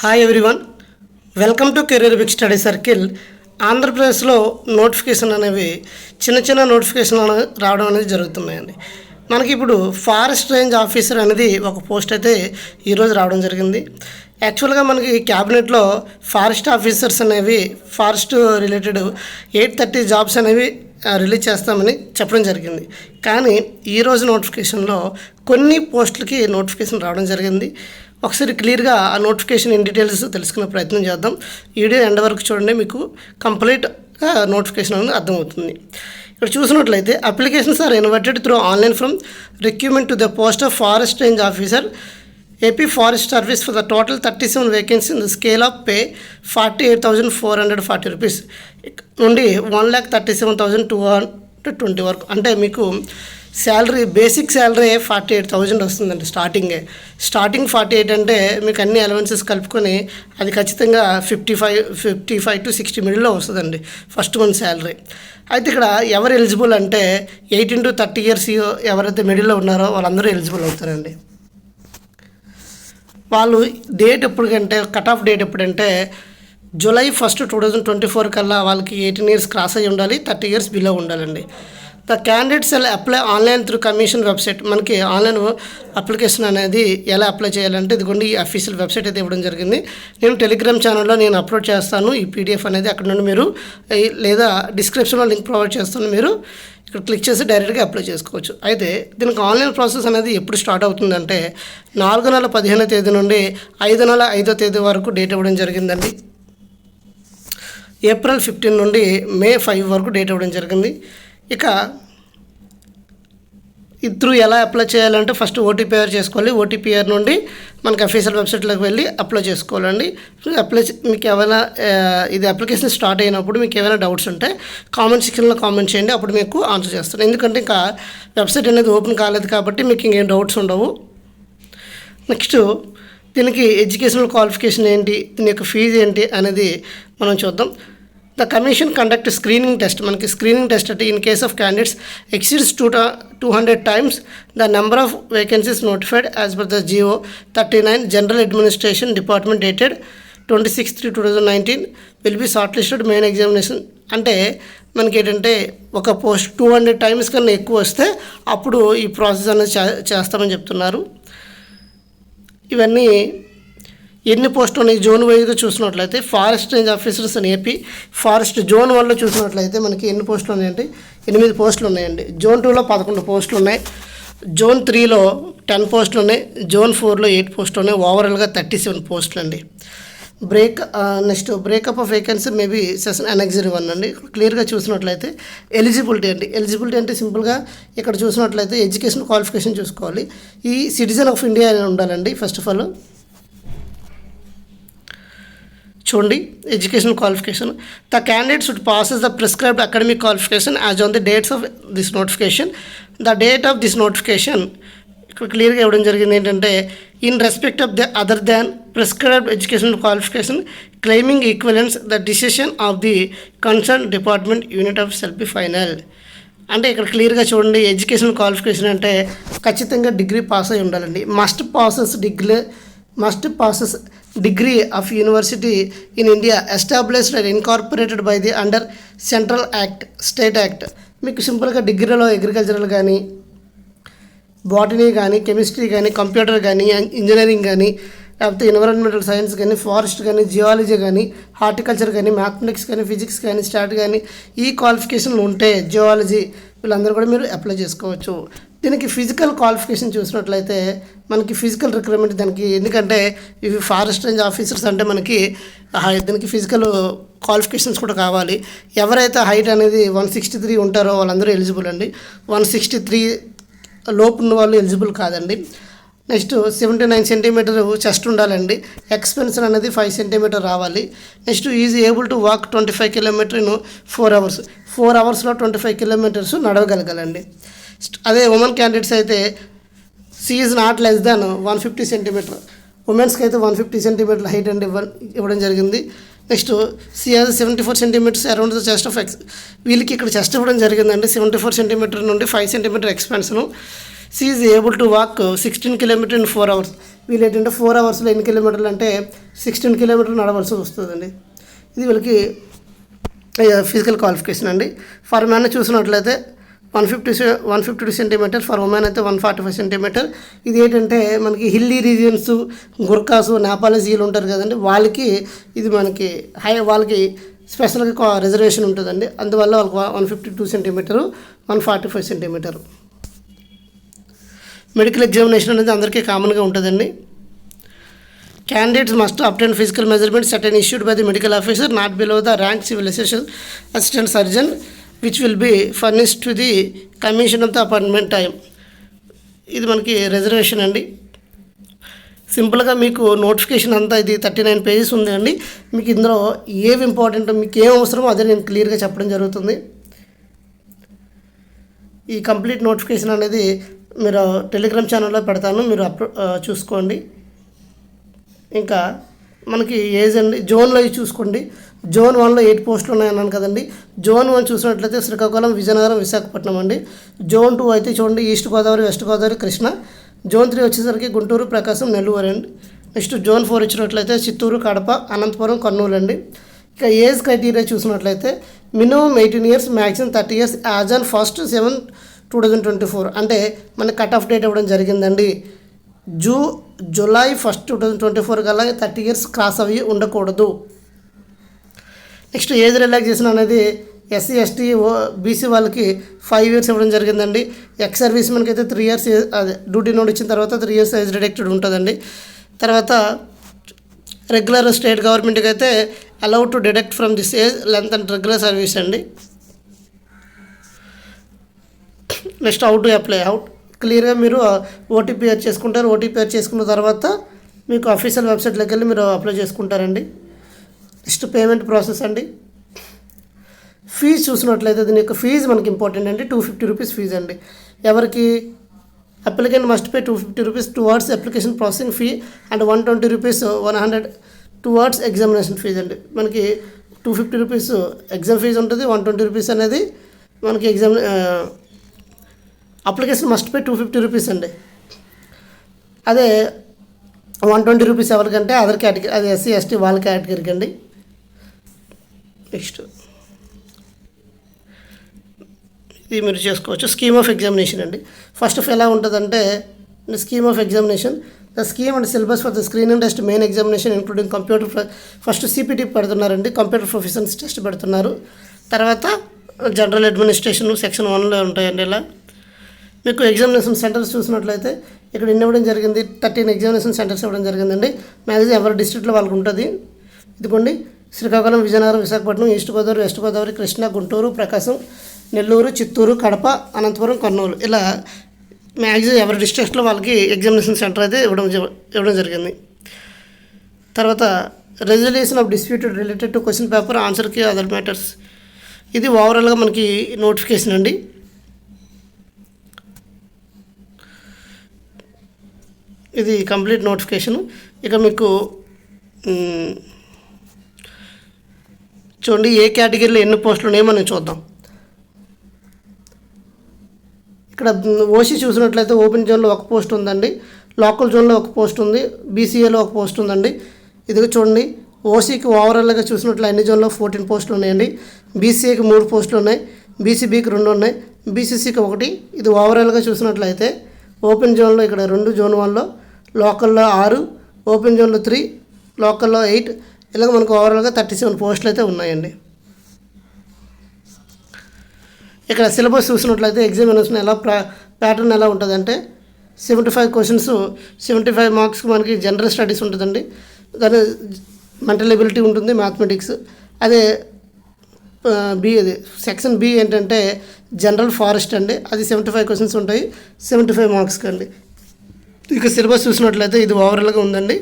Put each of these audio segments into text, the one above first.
Hi everyone, welcome to career big study circle. ఆంధ్రప్రదేశ్లో notification అనేవి చిన్న నోటిఫికేషన్ రావడం అనేది జరుగుతున్నాయండి. మనకి ఇప్పుడు ఫారెస్ట్ రేంజ్ ఆఫీసర్ అనేది ఒక పోస్ట్ అయితే ఈరోజు రావడం జరిగింది. యాక్చువల్గా మనకి క్యాబినెట్లో ఫారెస్ట్ ఆఫీసర్స్ అనేవి ఫారెస్ట్ రిలేటెడ్ 830 జాబ్స్ అనేవి రిలీజ్ చేస్తామని చెప్పడం జరిగింది. కానీ ఈరోజు నోటిఫికేషన్లో కొన్ని పోస్టులకి నోటిఫికేషన్ రావడం జరిగింది. ఒకసారి క్లియర్గా ఆ నోటిఫికేషన్ ఇన్ డీటెయిల్స్ తెలుసుకునే ప్రయత్నం చేద్దాం. వీడియో ఎండ్ వరకు చూడండి, మీకు కంప్లీట్గా నోటిఫికేషన్ అనేది అర్థమవుతుంది. ఇక్కడ చూసినట్లయితే applications are invited through online from recruitment to the post of forest range officer AP forest service for the total 37 vacancy in the scale of pay 48,440 rupees నుండి 1,37,220 వరకు. అంటే మీకు శాలరీ, బేసిక్ శాలరీ 48,000 వస్తుందండి. Starting 48 అంటే మీకు అన్ని allowances కలుపుకొని అది ఖచ్చితంగా 55 to 60 మిడిల్లో వస్తుందండి ఫస్ట్ మంత్ శాలరీ. అయితే ఇక్కడ ఎవరు ఎలిజిబుల్ అంటే 18 to 30 ఇయర్స్ ఎవరైతే మిడిల్లో ఉన్నారో వాళ్ళందరూ ఎలిజిబుల్ అవుతారండి. వాళ్ళు డేట్ ఎప్పటికంటే కట్ ఆఫ్ డేట్ ఎప్పుడంటే July 1, 2024 కల్లా వాళ్ళకి 18 ఇయర్స్ క్రాస్ అయ్యి ఉండాలి, 30 ఇయర్స్ బిలో ఉండాలండి. ద క్యాండిడేట్స్ ఎలా apply online through commission website. మనకి ఆన్లైన్ అప్లికేషన్ అనేది ఎలా అప్లై చేయాలంటే ఇదిగోండి ఈ అఫీషియల్ వెబ్సైట్ అయితే ఇవ్వడం జరిగింది. నేను టెలిగ్రామ్ ఛానల్లో నేను అప్లోడ్ చేస్తాను ఈ పీడిఎఫ్ అనేది. అక్కడ నుండి మీరు లేదా డిస్క్రిప్షన్లో లింక్ ప్రొవైడ్ చేస్తాను, మీరు ఇక్కడ క్లిక్ చేసి డైరెక్ట్గా అప్లై చేసుకోవచ్చు. అయితే దీనికి ఆన్లైన్ ప్రాసెస్ అనేది ఎప్పుడు స్టార్ట్ అవుతుందంటే 4 నెల 15వ తేదీ నుండి 5 నెల 5వ తేదీ వరకు డేట్ ఇవ్వడం జరిగిందండి. April 15 నుండి May 5 వరకు డేట్ ఇవ్వడం జరిగింది. ఇక త్రూ ఎలా అప్లై చేయాలంటే ఫస్ట్ ఓటీపీఆర్ చేసుకోవాలి. ఓటీపీఆర్ నుండి మనకి అఫీషియల్ వెబ్సైట్లోకి వెళ్ళి అప్లై చేసుకోవాలండి. మీకు ఏమైనా ఇది అప్లికేషన్ స్టార్ట్ అయినప్పుడు మీకు ఏమైనా డౌట్స్ ఉంటే కామెంట్ సెక్షన్లో కామెంట్ చేయండి, అప్పుడు మీకు ఆన్సర్ చేస్తాను. ఎందుకంటే ఇంకా వెబ్సైట్ అనేది ఓపెన్ కాలేదు కాబట్టి మీకు ఇంకేం డౌట్స్ ఉండవు. నెక్స్ట్ దీనికి ఎడ్యుకేషనల్ క్వాలిఫికేషన్ ఏంటి, దీని యొక్క ఫీజు ఏంటి అనేది మనం చూద్దాం. The commission conduct screening test. మనకి స్క్రీనింగ్ టెస్ట్ అంటే in case of candidates exceeds 200 times the number of vacancies notified as per the GO 39 general administration department dated 26/3/2019 will be short listed main examination. అంటే మనకి ఏంటంటే ఒక post 200 times కన్నా ఎక్కువ వస్తే అప్పుడు ఈ ప్రాసెస్ అనేది చేస్తామని చెప్తున్నారు. ఇవన్నీ ఎన్ని పోస్టులు ఉన్నాయి జోన్ వైజ్గా చూసినట్లయితే ఫారెస్ట్ రేంజ్ ఆఫీసర్స్ అని ఏపీ ఫారెస్ట్ జోన్ 1లో చూసినట్లయితే మనకి ఎన్ని పోస్టులు ఉన్నాయంటే 8 పోస్టులు ఉన్నాయండి. జోన్ 2లో 11 పోస్టులు ఉన్నాయి. జోన్ 3లో 10 పోస్టులు ఉన్నాయి. జోన్ 4లో 8 పోస్టులు ఉన్నాయి. ఓవరాల్గా 37 పోస్టులు అండి. Next breakup of vacancy maybe session annexure 1 అండి. క్లియర్గా చూసినట్లయితే ఎలిజిబిలిటీ అంటే సింపుల్గా ఇక్కడ చూసినట్లయితే ఎడ్యుకేషన్ క్వాలిఫికేషన్ చూసుకోవాలి. ఈ సిటిజన్ ఆఫ్ ఇండియా అని ఉండాలండి. ఫస్ట్ ఆఫ్ ఆల్ చూడండి education qualification. The candidate should passes the prescribed academic qualification as on the dates of this notification. The date of this notification ఇక్కడ క్లియర్గా ఇవ్వడం జరిగింది ఏంటంటే in respect of the other than prescribed education qualification claiming equivalence the decision of the concern department unit of cell B final. అంటే ఇక్కడ క్లియర్గా చూడండి education qualification అంటే ఖచ్చితంగా డిగ్రీ పాస్ అయి ఉండాలండి. Must passes degree of university in India established and incorporated by the under central act, state act. మీకు సింపుల్గా డిగ్రీలో అగ్రికల్చరల్ కానీ, బాటనీ కానీ, కెమిస్ట్రీ కానీ, కంప్యూటర్ కానీ, ఇంజనీరింగ్ కానీ, లేకపోతే ఎన్విరాన్మెంటల్ సైన్స్ కానీ, ఫారెస్ట్ కానీ, జియాలజీ కానీ, హార్టికల్చర్ కానీ, మ్యాథమెటిక్స్ కానీ, ఫిజిక్స్ కానీ, స్టాట్ కానీ ఈ క్వాలిఫికేషన్లు ఉంటే జియాలజీ వీళ్ళందరూ కూడా మీరు అప్లై చేసుకోవచ్చు. దీనికి ఫిజికల్ క్వాలిఫికేషన్ చూసినట్లయితే మనకి ఫిజికల్ రిక్వైర్మెంట్ దానికి, ఎందుకంటే ఇవి ఫారెస్ట్ రేంజ్ ఆఫీసర్స్ అంటే మనకి దీనికి ఫిజికల్ క్వాలిఫికేషన్స్ కూడా కావాలి. ఎవరైతే హైట్ అనేది 163 ఉంటారో వాళ్ళందరూ ఎలిజిబుల్ అండి. 163 లోపు ఉన్న వాళ్ళు ఎలిజిబుల్ కాదండి. నెక్స్ట్ 79 సెంటీమీటర్ చెస్ట్ ఉండాలండి. ఎక్స్పెన్షన్ అనేది 5 సెంటీమీటర్ రావాలి. Next is able to walk 25 kilometre in 4 hours. 4 hours-లో 25 kilometers నడవగలగాలండి. అదే ఉమెన్ క్యాండిడేట్స్ అయితే she is not less than 150 centimetre. ఉమెన్స్కి అయితే 150 సెంటీమీటర్ హైట్ అండ్ ఇవ్వడం జరిగింది. Next she has 74 centimetres around the chest of వీళ్ళకి ఇక్కడ చెస్ట్ ఇవ్వడం జరిగిందండి. 74 సెంటీమీటర్ నుండి 5 centimetre expansion. She is able to walk 16 kilometer in 4 hours. వీళ్ళు ఏంటంటే 4 అవర్స్లో ఎన్ని కిలోమీటర్లు అంటే 16 కిలోమీటర్లు నడవలసి వస్తుందండి. ఇది వీళ్ళకి ఫిజికల్ క్వాలిఫికేషన్ అండి. ఫర్ మ్యాన్ చూసినట్లయితే 152 సెంటీమీటర్, ఫర్ ఉమెన్ అయితే 145 సెంటీమీటర్. ఇది ఏంటంటే మనకి హిల్లీ రీజియన్స్, గుర్కాసు, నేపాలీస్ వీళ్ళు ఉంటారు కదండి, వాళ్ళకి ఇది మనకి వాళ్ళకి స్పెషల్గా రిజర్వేషన్ ఉంటుందండి. అందువల్ల వాళ్ళకి 152 సెంటీమీటరు, 145 సెంటీమీటరు. మెడికల్ ఎగ్జామినేషన్ అనేది అందరికీ కామన్గా ఉంటుందండి. Candidates must obtain physical measurements certain issued by the medical officer not below the rank civil assistant surgeon, which will be furnished to the commission of the appointment time. ఇది మనకి reservation అండి. సింపుల్గా మీకు notification అంతా ఇది 39 pages ఉంది అండి. మీకు ఇందులో ఏవి ఇంపార్టెంట్, మీకు ఏం అవసరమో అదే నేను క్లియర్గా చెప్పడం జరుగుతుంది. ఈ కంప్లీట్ నోటిఫికేషన్ అనేది మీరు టెలిగ్రామ్ ఛానల్లో పెడతాను, మీరు చూసుకోండి. ఇంకా మనకి ఏజ్ అండి, జోన్లో చూసుకోండి. జోన్ 1లో 8 పోస్టులు ఉన్నాయన్నాను కదండి. జోన్ 1 చూసినట్లయితే శ్రీకాకుళం, విజయనగరం, విశాఖపట్నం అండి. జోన్ 2 అయితే చూడండి east Godavari, west Godavari, Krishna. Zone 3 వచ్చేసరికి గుంటూరు, ప్రకాశం, నెల్లూరు అండి. నెక్స్ట్ జోన్ 4 ఇచ్చినట్లయితే చిత్తూరు, కడప, అనంతపురం, కర్నూలు అండి. ఇక ఏజ్ క్రైటీరియా చూసినట్లయితే minimum 18 years, maximum 30 years as on 1/7/2024. అంటే మనకి కట్ ఆఫ్ డేట్ ఇవ్వడం జరిగిందండి. జూలై 1, 2024 కల్లా 30 ఇయర్స్ క్రాస్ అవి ఉండకూడదు. నెక్స్ట్ ఏజ్ రిలాక్సేషన్ అనేది ఎస్సీ, ఎస్టీ, బీసీ వాళ్ళకి 5 ఇయర్స్ ఇవ్వడం జరిగిందండి. ఎక్స్ సర్వీస్ మనకి అయితే 3 ఇయర్స్ అదే డ్యూటీ నోట్ ఇచ్చిన తర్వాత 3 ఇయర్స్ ఏజ్ డిడక్టెడ్ ఉంటుందండి. తర్వాత రెగ్యులర్ స్టేట్ గవర్నమెంట్కి అయితే allowed to deduct from this age length and regular service అండి. నెక్స్ట్ హౌ టు అప్లై, క్లియర్గా మీరు ఓటీపీఆర్ చేసుకుంటారు. ఓటీపీఆర్ చేసుకున్న తర్వాత మీకు అఫీషియల్ వెబ్సైట్లోకి వెళ్ళి మీరు అప్లై చేసుకుంటారండి. నెక్స్ట్ పేమెంట్ ప్రాసెస్ అండి. ఫీజు చూసినట్లయితే దీని యొక్క ఫీజు మనకి ఇంపార్టెంట్ అండి. 250 రూపీస్ ఫీజు అండి. ఎవరికి applicant must pay 250 rupees towards application processing fee and 120 rupees 100 towards examination fees అండి. మనకి 250 రూపీస్ ఎగ్జామ్ ఫీజు ఉంటుంది, 120 రూపీస్ అనేది మనకి అప్లికేషన్ మస్ట్ పే 250 రూపీస్ అండి. అదే 120 రూపీస్ ఎవరికంటే అదర్ కేటగిరీ, అది ఎస్సీ, ఎస్టీ వాళ్ళ కేటగిరీకి అండి. నెక్స్ట్ ఇది మీరు చేసుకోవచ్చు. స్కీమ్ ఆఫ్ ఎగ్జామినేషన్ అండి. ఫస్ట్ ఆఫ్ ఎలా ఉంటుందంటే scheme of examination, the scheme and syllabus for the screening test main examination including computer, first CPT పెడుతున్నారండి, కంప్యూటర్ ప్రొఫెషన్స్ టెస్ట్ పెడుతున్నారు. తర్వాత జనరల్ అడ్మినిస్ట్రేషన్ సెక్షన్ 1లో ఉంటాయండి. ఇలా మీకు ఎగ్జామినేషన్ సెంటర్స్ చూసినట్లయితే ఇక్కడ ఇవ్వడం జరిగింది, 13 ఎగ్జామినేషన్ సెంటర్స్ ఇవ్వడం జరిగిందండి. మ్యాక్సిమం ఎవరి డిస్ట్రిక్ట్లో వాళ్ళకు ఉంటుంది. ఇదిగోండి శ్రీకాకుళం, విజయనగరం, విశాఖపట్నం, ఈస్ట్ గోదావరి, వెస్ట్ గోదావరి, కృష్ణా, గుంటూరు, ప్రకాశం, నెల్లూరు, చిత్తూరు, కడప, అనంతపురం, కర్నూలు, ఇలా మ్యాక్సిమం ఎవరి డిస్ట్రిక్ట్లో వాళ్ళకి ఎగ్జామినేషన్ సెంటర్ అయితే ఇవ్వడం జరిగింది. తర్వాత resolution of disputed related to question paper, ఆన్సర్కి అదర్ మ్యాటర్స్. ఇది ఓవరాల్గా మనకి నోటిఫికేషన్ అండి. ఇది కంప్లీట్ నోటిఫికేషన్. ఇక మీకు చూడండి ఏ కేటగిరీలో ఎన్ని పోస్టులు ఉన్నాయో మనం చూద్దాం. ఇక్కడ ఓసీ చూసినట్లయితే ఓపెన్ జోన్లో 1 పోస్ట్ ఉందండి, లోకల్ జోన్లో 1 పోస్ట్ ఉంది, బీసీఏలో 1 పోస్ట్ ఉందండి. ఇదిగో చూడండి ఓసీకి ఓవరాల్గా చూసినట్లు అన్ని జోన్లో 14 పోస్టులు ఉన్నాయండి. బీసీఏకి 3 పోస్టులు ఉన్నాయి, బీసీబీకి 2 ఉన్నాయి, బీసీసీకి 1. ఇది ఓవరాల్గా చూసినట్లయితే ఓపెన్ జోన్లో ఇక్కడ 2, జోన్ 1లో, లోకల్లో 6, ఓపెన్ జోన్లో 3, లోకల్లో 8, ఇలాగ మనకు ఓవరాల్గా 37 పోస్టులు అయితే ఉన్నాయండి. ఇక్కడ సిలబస్ చూసినట్లయితే ఎగ్జామినేషన్ ఎలా ప్యాటర్న్ ఎలా ఉంటుందంటే 75 క్వశ్చన్స్, 75 మార్క్స్కి మనకి జనరల్ స్టడీస్ ఉంటుందండి, దాని మెంటల్ ఎబిలిటీ ఉంటుంది, మ్యాథమెటిక్స్. అదే అది సెక్షన్ బి ఏంటంటే జనరల్ ఫారెస్ట్ అండి, అది 75 క్వశ్చన్స్ ఉంటాయి, 75 మార్క్స్కి అండి. ఇక సిలబస్ చూసినట్లయితే ఇది ఓవరాల్గా ఉందండి,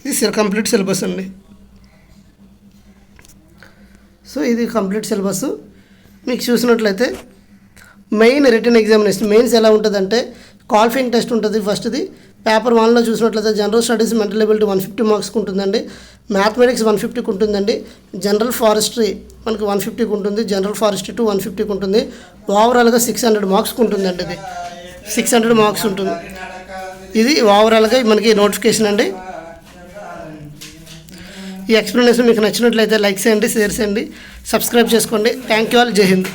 ఇది కంప్లీట్ సిలబస్ అండి. సో ఇది కంప్లీట్ సిలబస్. మీకు చూసినట్లయితే మెయిన్ రిటన్ ఎగ్జామినేషన్ మెయిన్స్ ఎలా ఉంటుందంటే క్వాలిఫైయింగ్ టెస్ట్ ఉంటుంది. ఫస్ట్ది పేపర్ 1లో చూసినట్లయితే జనరల్ స్టడీస్ మెంటల్ ఎబిలిటీ 150 మార్క్స్కి ఉంటుందండి, మ్యాథమెటిక్స్ 150కి ఉంటుందండి, జనరల్ ఫారెస్ట్రీ మనకి 150కి ఉంటుంది, జనరల్ ఫారెస్ట్రీ 150కి ఉంటుంది, ఓవరాల్గా 600 మార్క్స్కి ఉంటుందండి. ఇది 600 మార్క్స్ ఉంటుంది. ఇది ఓవరాల్గా మనకి నోటిఫికేషన్ అండి. ఈ ఎక్స్ప్లెనేషన్ మీకు నచ్చినట్లయితే లైక్ చేయండి, షేర్ చేయండి, సబ్స్క్రైబ్ చేసుకోండి. Thank you all. జై హింద్.